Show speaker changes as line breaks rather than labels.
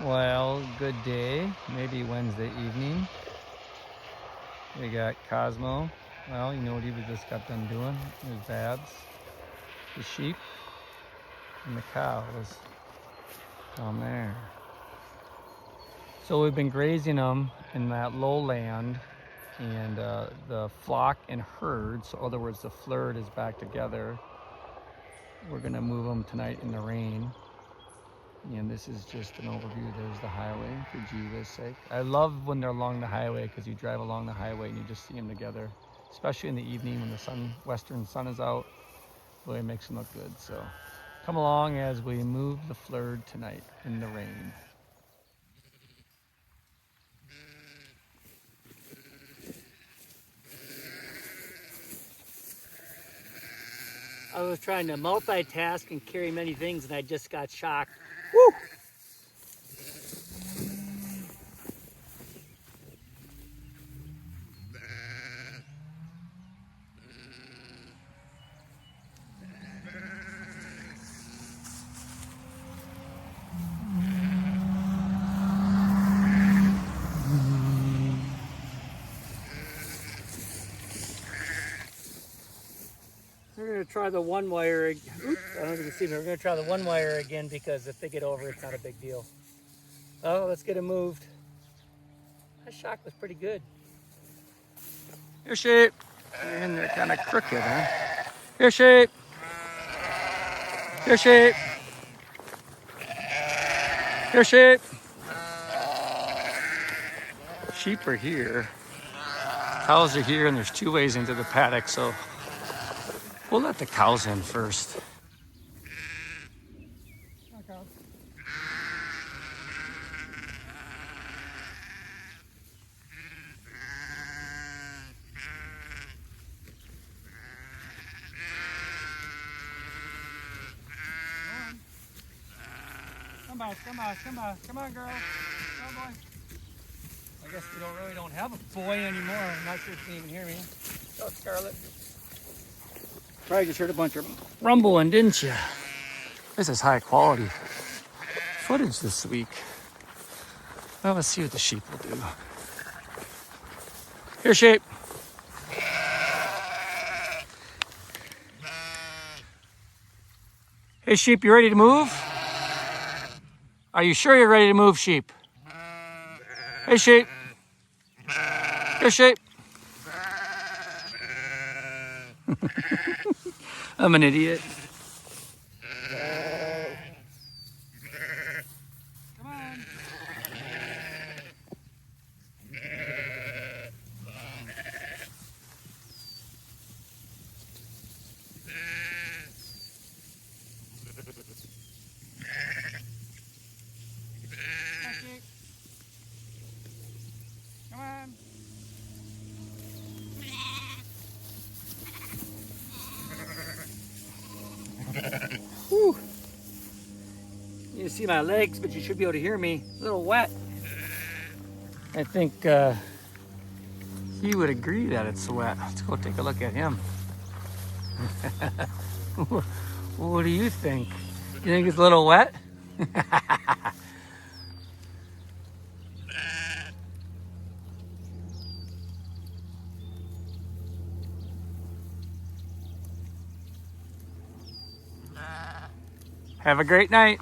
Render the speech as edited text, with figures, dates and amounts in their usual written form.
Well, good day. Maybe Wednesday evening. We got Cosmo. Well, you know what he just got done doing? His Babs, the sheep, and the cows down there. So we've been grazing them in that lowland, and the flock and herd, so in other words, the Flerd is back together. We're gonna move them tonight in the rain. And this is just an overview. There's the highway, for Jesus' sake. I love when they're along the highway because you drive along the highway and you just see them together, especially in the evening when the western sun is out. Boy, it makes them look good. So come along as we move the Flerd tonight in the rain. I was trying to multitask and carry many things and I just got shocked. Woo! We're going to try the one wire. Oops, I don't know if you can see me. We're going to try the one wire again because if they get over, it's not a big deal. Oh, let's get it moved. That shock was pretty good. Here, sheep. And they're kind of crooked, huh? Here, sheep. Here, sheep. Here, sheep. Sheep are here. Cows are here, and there's two ways into the paddock, so we'll let the cows in first. Come on, girl. Come on, boy. I guess we really don't have a boy anymore. I'm not sure if you can even hear me. Oh, Scarlet. Probably just heard a bunch of rumbling, didn't you? This is high quality footage this week. Well, let's see what the sheep will do. Here, sheep. Hey, sheep, you ready to move? Are you sure you're ready to move, sheep? Hey, sheep. Here, sheep. I'm an idiot. Come on. Come on. Whew. You see my legs, but you should be able to hear me. A little wet. I think he would agree that it's wet. Let's go take a look at him. What do you think? You think it's a little wet? Have a great night.